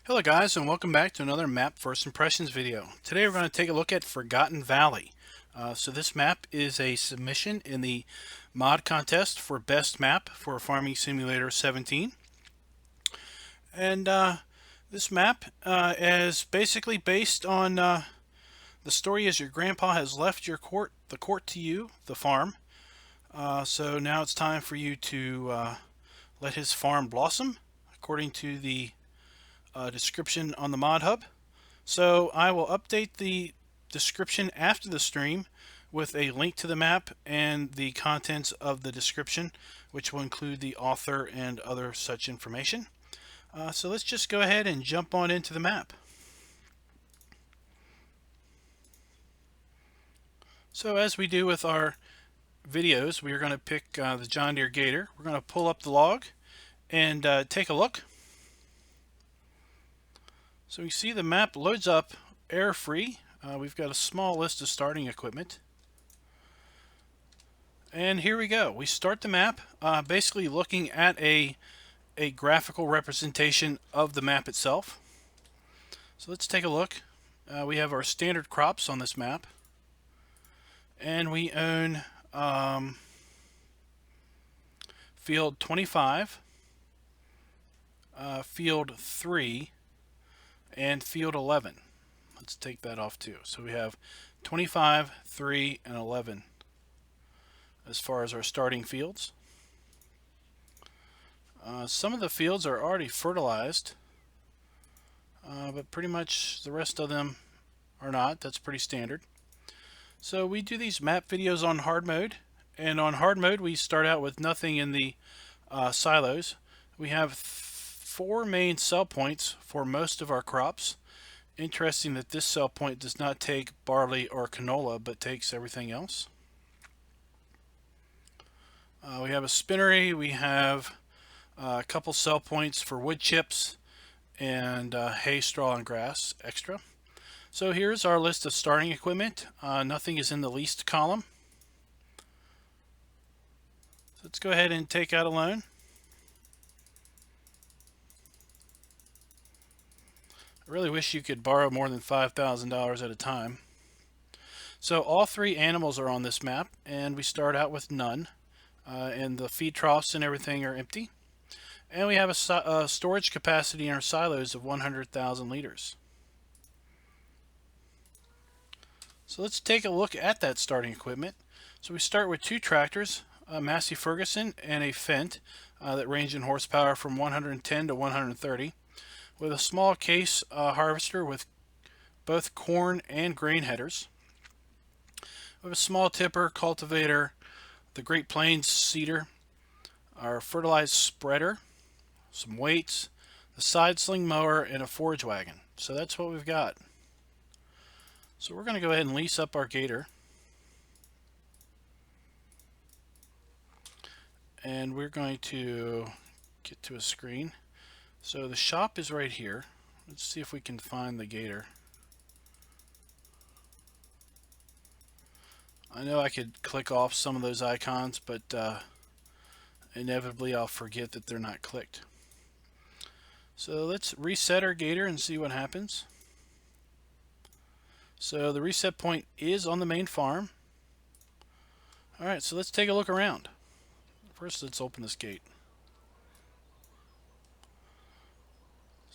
Hello guys, and welcome back to another map first impressions video. Today we're going to take a look at Forgotten Valley. So this map is a submission in the mod contest for best map for Farming Simulator 17. And this map is basically based on the story as your grandpa has left the court to you, the farm. So now it's time for you to let his farm blossom according to the description on the mod hub. So I will update the description after the stream with a link to the map and the contents of the description, which will include the author and other such information. So let's just go ahead and jump on into the map. So as we do with our videos, we are going to pick the John Deere Gator. We're going to pull up the log and take a look. So you see the map loads up error-free. We've got a small list of starting equipment. And here we go. We start the map basically looking at a graphical representation of the map itself. So let's take a look. We have our standard crops on this map. And we own field 25, field 3, and field 11. Let's take that off too. So we have 25, 3, and 11 as far as our starting fields. Some of the fields are already fertilized, but pretty much the rest of them are not. That's pretty standard. So we do these map videos on hard mode, and on hard mode we start out with nothing in the silos. We have 4 main sell points for most of our crops. Interesting that this sell point does not take barley or canola, but takes everything else. We have a spinnery. We have a couple sell points for wood chips and hay, straw, and grass extra. So here's our list of starting equipment. Nothing is in the least column. So let's go ahead and take out a loan. I really wish you could borrow more than $5,000 at a time. So all 3 animals are on this map, and we start out with none. And the feed troughs and everything are empty. And we have a storage capacity in our silos of 100,000 liters. So let's take a look at that starting equipment. So we start with 2 tractors, a Massey Ferguson and a Fendt that range in horsepower from 110 to 130. With a small case harvester with both corn and grain headers. We have a small tipper, cultivator, the Great Plains seeder, our fertilized spreader, some weights, the side sling mower, and a forage wagon. So that's what we've got. So we're going to go ahead and lease up our Gator. And we're going to get to a screen. So the shop is right here. Let's see if we can find the Gator. I know I could click off some of those icons, but inevitably I'll forget that they're not clicked. So let's reset our Gator and see what happens. So the reset point is on the main farm. Alright, so let's take a look around. First, let's open this gate.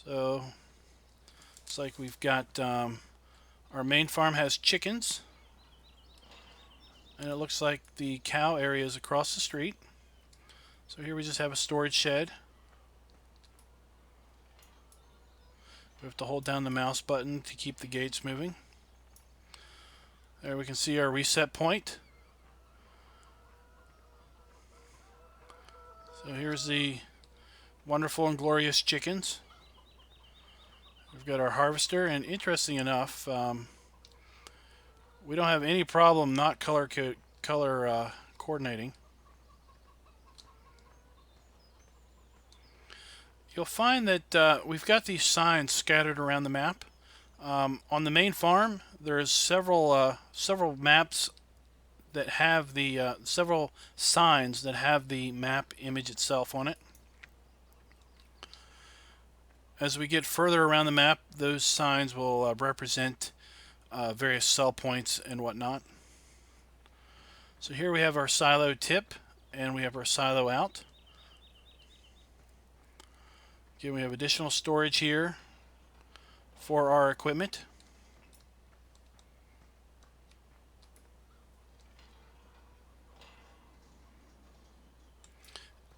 So it's like we've got our main farm has chickens, and it looks like the cow area is across the street. So here we just have a storage shed. We have to hold down the mouse button to keep the gates moving. There we can see our reset point. So here's the wonderful and glorious chickens. We've got our harvester, and interesting enough, we don't have any problem not color coordinating. You'll find that we've got these signs scattered around the map. On the main farm, there's several maps that have the several signs that have the map image itself on it. As we get further around the map, those signs will represent various cell points and whatnot. So here we have our silo tip and we have our silo out. Again, we have additional storage here for our equipment.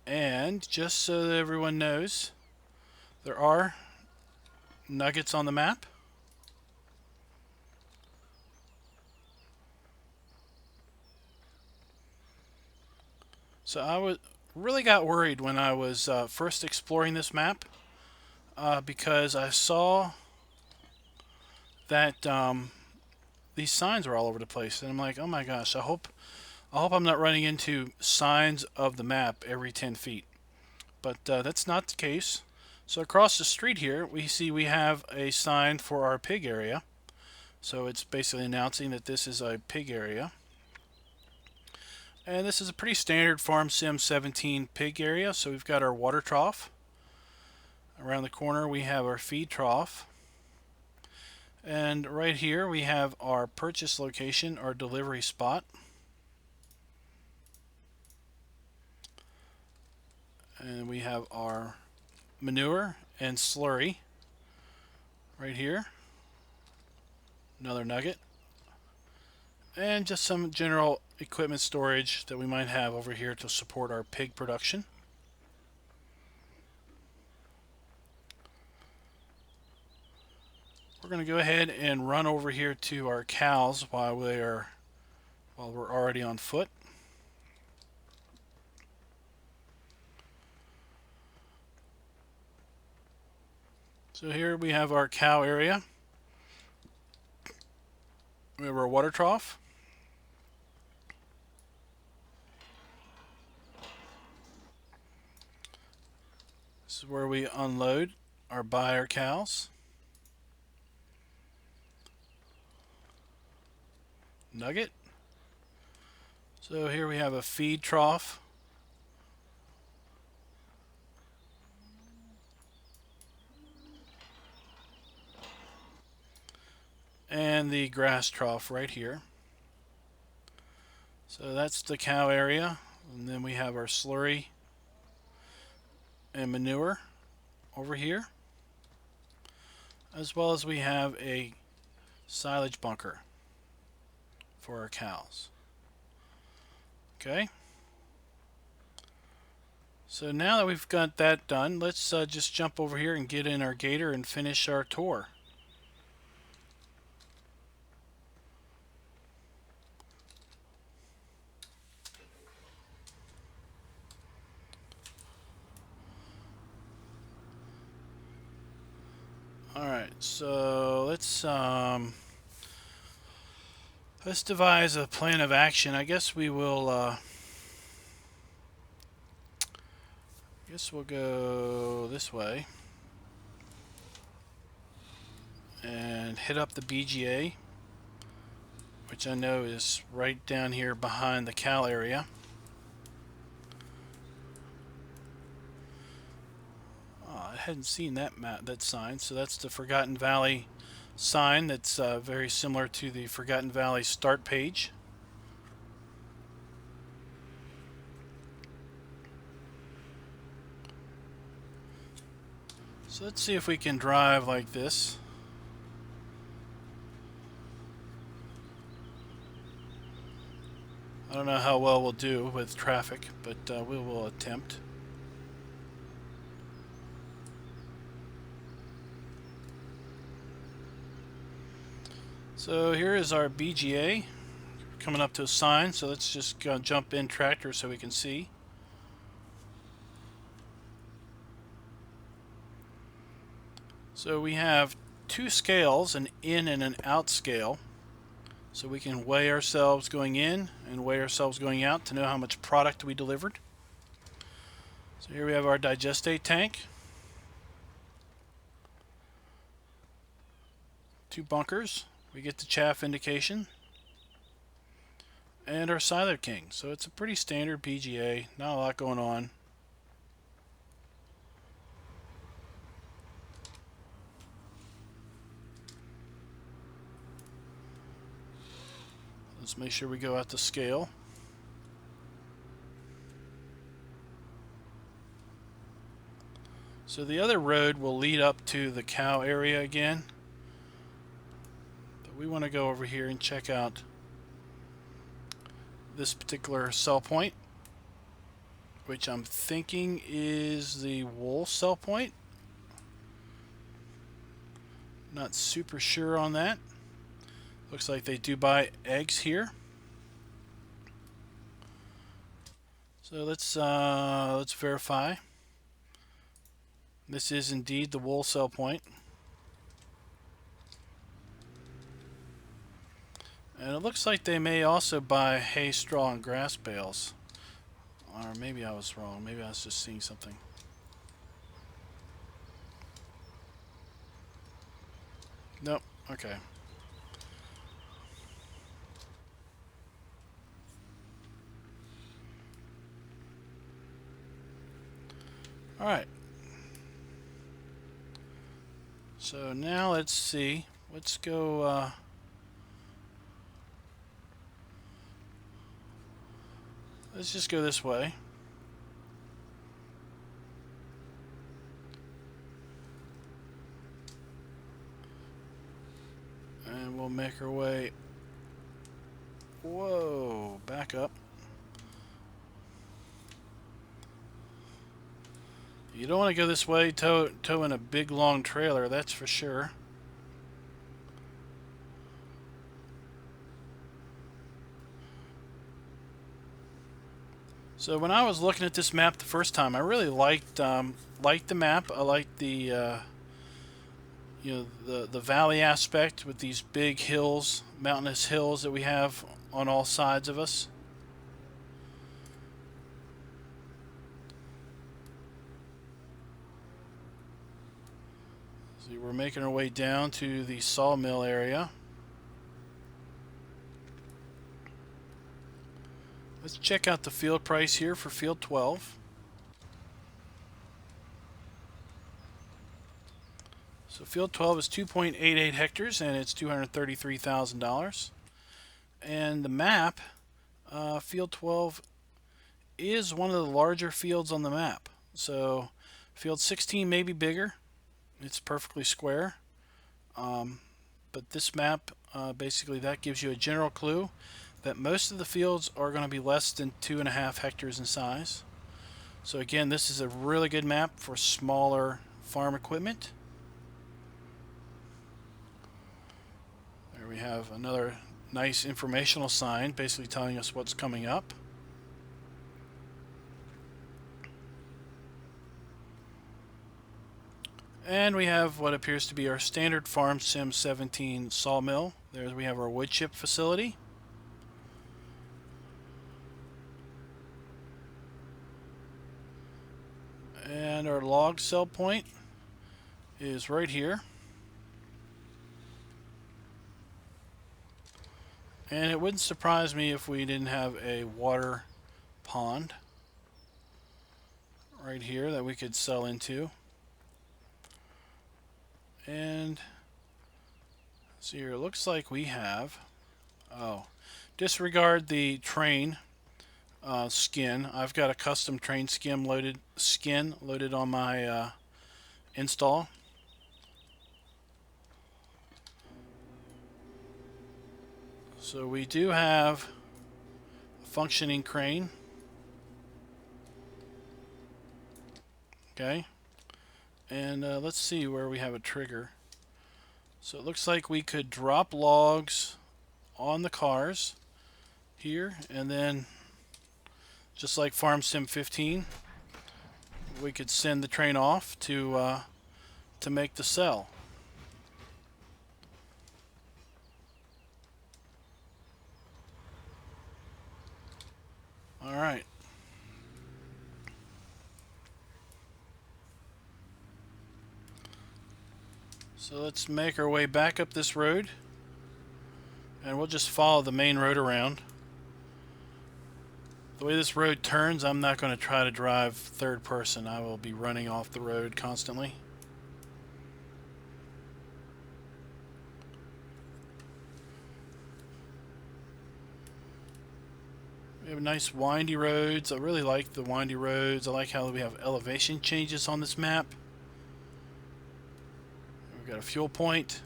And just so that everyone knows, there are nuggets on the map. So I really got worried when I was first exploring this map because I saw that these signs were all over the place, and I'm like, oh my gosh, I hope I'm not running into signs of the map every 10 feet. But that's not the case. So across the street here, we have a sign for our pig area. So it's basically announcing that this is a pig area. And this is a pretty standard Farm Sim 17 pig area. So we've got our water trough. Around the corner we have our feed trough. And right here we have our purchase location, our delivery spot. And we have our manure and slurry right here. Another nugget. And just some general equipment storage that we might have over here to support our pig production. We're going to go ahead and run over here to our cows while we're already on foot. So here we have our cow area. We have our water trough. This is where we unload or buy our cows. Nugget. So here we have a feed trough. And the grass trough right here. So that's the cow area. And then we have our slurry and manure over here, as well as we have a silage bunker for our cows. Okay, so now that we've got that done, let's just jump over here and get in our gator and finish our tour. Alright, so let's devise a plan of action. I guess we will we'll go this way and hit up the BGA, which I know is right down here behind the cow area. I hadn't seen that sign, so that's the Forgotten Valley sign. That's very similar to the Forgotten Valley start page. So let's see if we can drive like this. I don't know how well we'll do with traffic, but we will attempt. So here is our BGA coming up to a sign, so let's just jump in tractor so we can see. So we have two scales, an in and an out scale, so we can weigh ourselves going in and weigh ourselves going out to know how much product we delivered. So here we have our digestate tank, two bunkers. We get the chaff indication, and our Silo King. So it's a pretty standard PGA, not a lot going on. Let's make sure we go out to scale. So the other road will lead up to the cow area again. But we want to go over here and check out this particular cell point, which I'm thinking is the wool cell point. Not super sure on that. Looks like they do buy eggs here. So let's verify. This is indeed the wool cell point. And it looks like they may also buy hay, straw, and grass bales. Or maybe I was wrong. Maybe I was just seeing something. Nope. Okay. Alright. So now let's see. Let's go... let's just go this way. And we'll make our way... Whoa, back up. You don't want to go this way towing a big long trailer, that's for sure. So when I was looking at this map the first time, I really liked the map. I liked the you know, the valley aspect with these big hills, mountainous hills that we have on all sides of us. See, we're making our way down to the sawmill area. Let's check out the field price here for field 12. So field 12 is 2.88 hectares and it's $233,000. And the map, field 12 is one of the larger fields on the map. So field 16 may be bigger. It's perfectly square. But this map, basically that gives you a general clue that most of the fields are going to be less than 2.5 hectares in size. So again, this is a really good map for smaller farm equipment. There we have another nice informational sign basically telling us what's coming up. And we have what appears to be our standard FS17 sawmill. There we have our wood chip facility. And our log cell point is right here. And it wouldn't surprise me if we didn't have a water pond right here that we could sell into. And see here, it looks like we have, disregard the train skin. I've got a custom train skin loaded on my install. So we do have a functioning crane. Okay. And let's see where we have a trigger. So it looks like we could drop logs on the cars here, and then just like Farm Sim 15, we could send the train off to make the cell. All right. So let's make our way back up this road, and we'll just follow the main road around. The way this road turns, I'm not going to try to drive third person. I will be running off the road constantly. We have nice windy roads. I really like the windy roads. I like how we have elevation changes on this map. We've got a fuel point.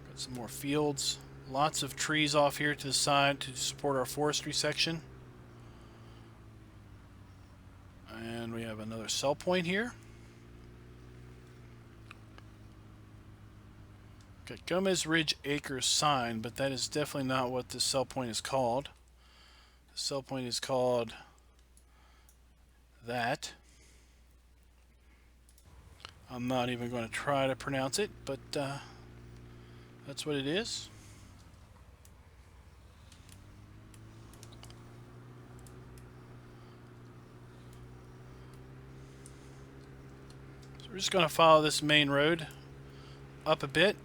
Got some more fields. Lots of trees off here to the side to support our forestry section. And we have another cell point here. Got Gomez Ridge Acres sign, but that is definitely not what this cell point is called. The cell point is called that. I'm not even going to try to pronounce it, but that's what it is. So we're just going to follow this main road up a bit.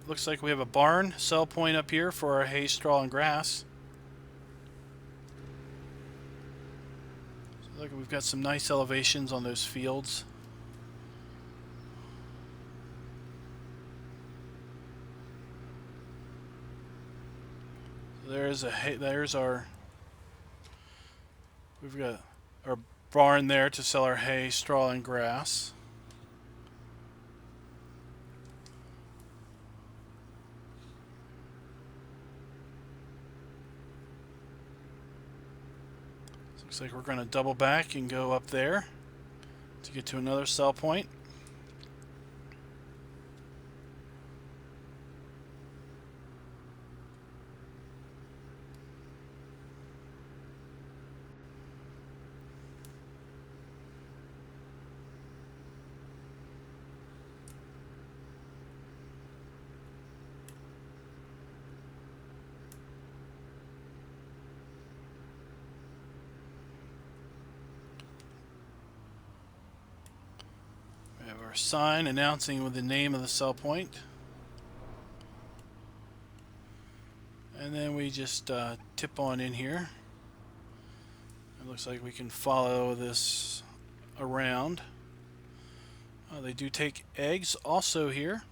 Looks like we have a barn cell point up here for our hay, straw, and grass. So look, we've got some nice elevations on those fields. There's our, we've got our barn there to sell our hay, straw, and grass. Looks like we're going to double back and go up there to get to another cell point. We have our sign announcing with the name of the cell point. And then we just tip on in here. It looks like we can follow this around. They do take eggs also here.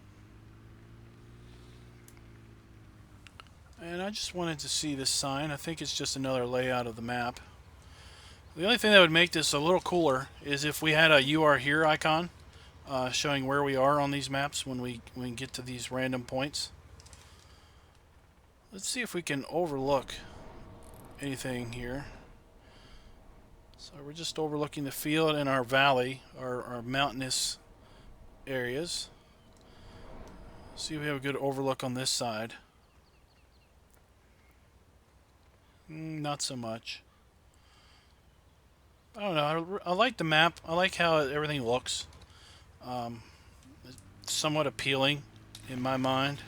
And I just wanted to see this sign. I think it's just another layout of the map. The only thing that would make this a little cooler is if we had a "You Are Here" icon showing where we are on these maps when we get to these random points. Let's see if we can overlook anything here. So we're just overlooking the field and our valley, our mountainous areas. See if we have a good overlook on this side. Not so much. I don't know. I like the map. I like how everything looks. It's somewhat appealing in my mind.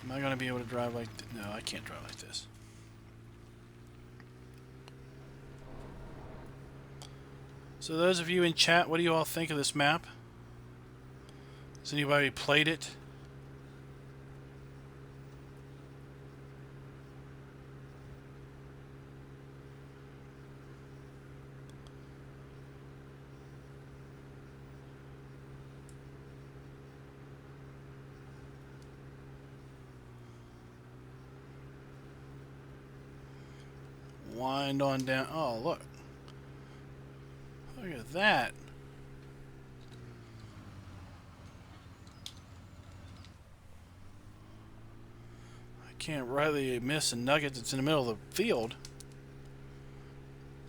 Am I going to be able to drive like this? No, I can't drive like this. So those of you in chat, what do you all think of this map? Has anybody played it? Wind on down. Oh, look. Look at that. I can't rightly miss a nugget that's in the middle of the field.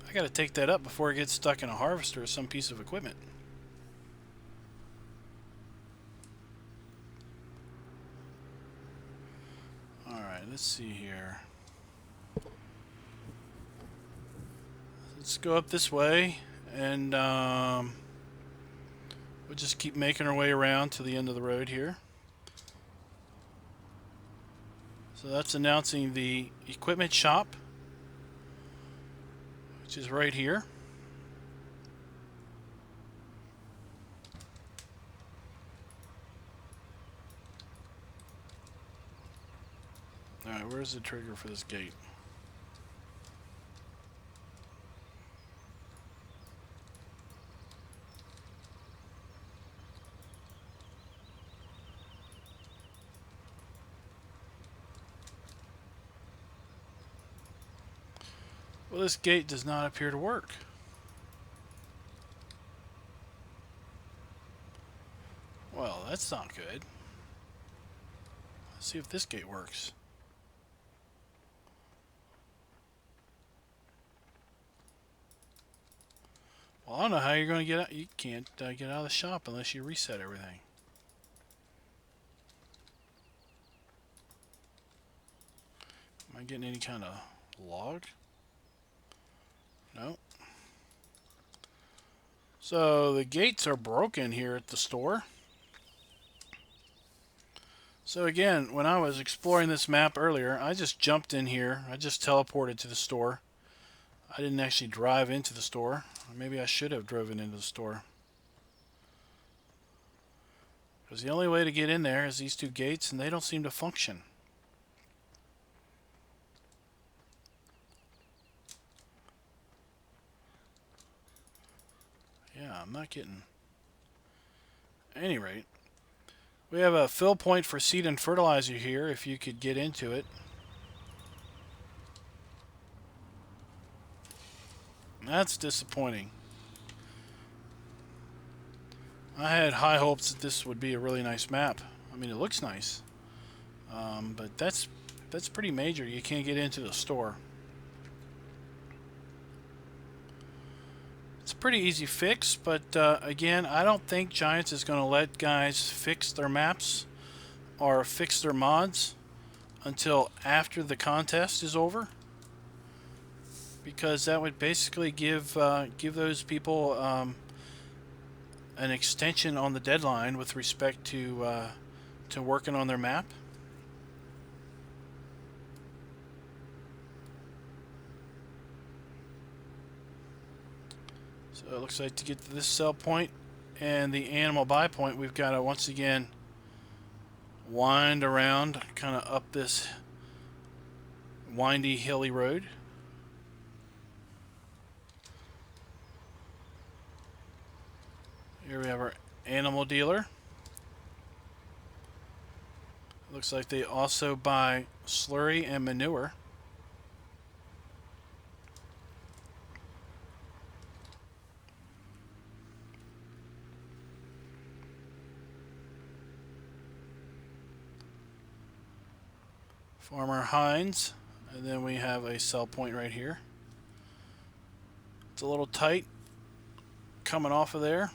I gotta take that up before it gets stuck in a harvester or some piece of equipment. Alright, let's see here. Let's go up this way, and we'll just keep making our way around to the end of the road here. So that's announcing the equipment shop, which is right here. Alright, where's the trigger for this gate? Well, this gate does not appear to work. Well, that's not good. Let's see if this gate works. Well, I don't know how you're going to get out. You can't get out of the shop unless you reset everything. Am I getting any kind of log? No. So the gates are broken here at the store. So again, when I was exploring this map earlier, I just jumped in here. I just teleported to the store. I didn't actually drive into the store. Or maybe I should have driven into the store. Because the only way to get in there is these two gates, and they don't seem to function. Yeah, I'm not getting... At any rate, we have a fill point for seed and fertilizer here, if you could get into it. That's disappointing. I had high hopes that this would be a really nice map. I mean, it looks nice. But that's pretty major. You can't get into the store. It's a pretty easy fix, but again, I don't think Giants is going to let guys fix their maps or fix their mods until after the contest is over, because that would basically give those people an extension on the deadline with respect to working on their map. So it looks like to get to this sell point and the animal buy point, we've got to once again wind around, kind of up this windy, hilly road. Here we have our animal dealer. Looks like they also buy slurry and manure. Farmer Hines, and then we have a sell point right here. It's a little tight coming off of there.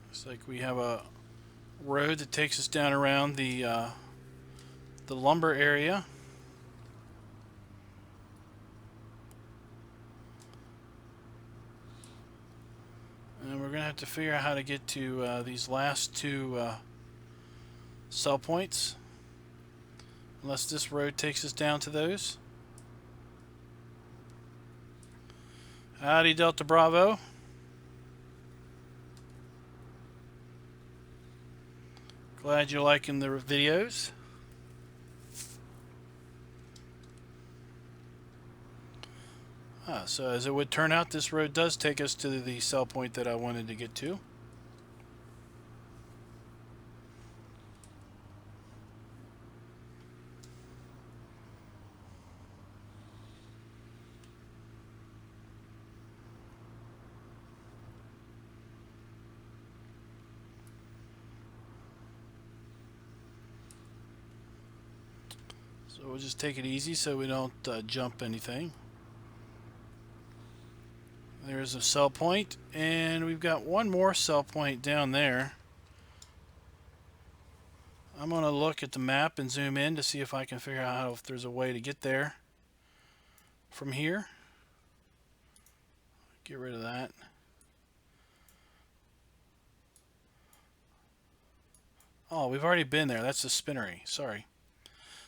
Looks like we have a road that takes us down around the lumber area. And we're going to have to figure out how to get to these last two sell points, unless this road takes us down to those. Howdy, Delta Bravo. Glad you're liking the videos. So as it would turn out, this road does take us to the sell point that I wanted to get to. So we'll just take it easy so we don't jump anything. There's a sell point, and we've got one more sell point down there. I'm going to look at the map and zoom in to see if I can figure out if there's a way to get there from here. Get rid of that. Oh, we've already been there. That's the spinnery. Sorry.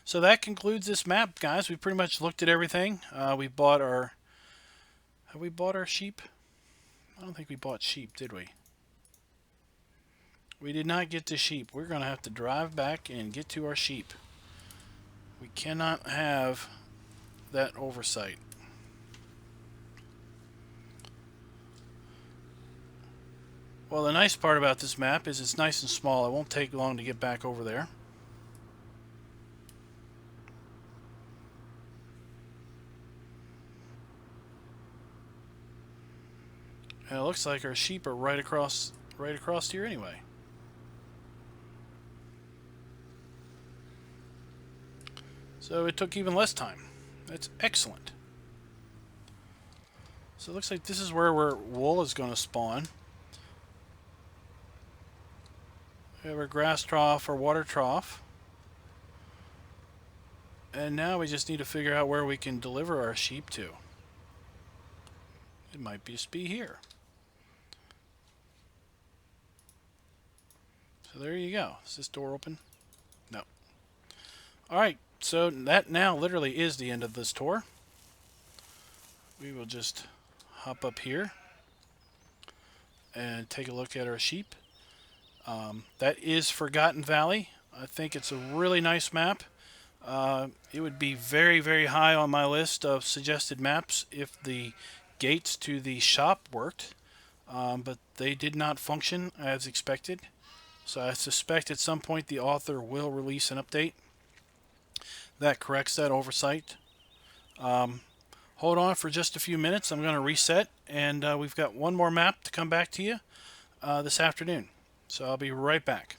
So that concludes this map, guys. We pretty much looked at everything. We bought our... Have we bought our sheep? I don't think we bought sheep, did we? We did not get the sheep. We're going to have to drive back and get to our sheep. We cannot have that oversight. Well, the nice part about this map is it's nice and small. It won't take long to get back over there. And it looks like our sheep are right across here anyway. So it took even less time. That's excellent. So it looks like this is where wool is going to spawn. We have our grass trough or water trough. And now we just need to figure out where we can deliver our sheep to. It might just be here. So there you go. Is this door open? No. Alright, so that now literally is the end of this tour. We will just hop up here and take a look at our sheep. That is Forgotten Valley. I think it's a really nice map. It would be very, very high on my list of suggested maps if the gates to the shop worked, but they did not function as expected. So I suspect at some point the author will release an update that corrects that oversight. Hold on for just a few minutes. I'm going to reset, and we've got one more map to come back to you this afternoon. So I'll be right back.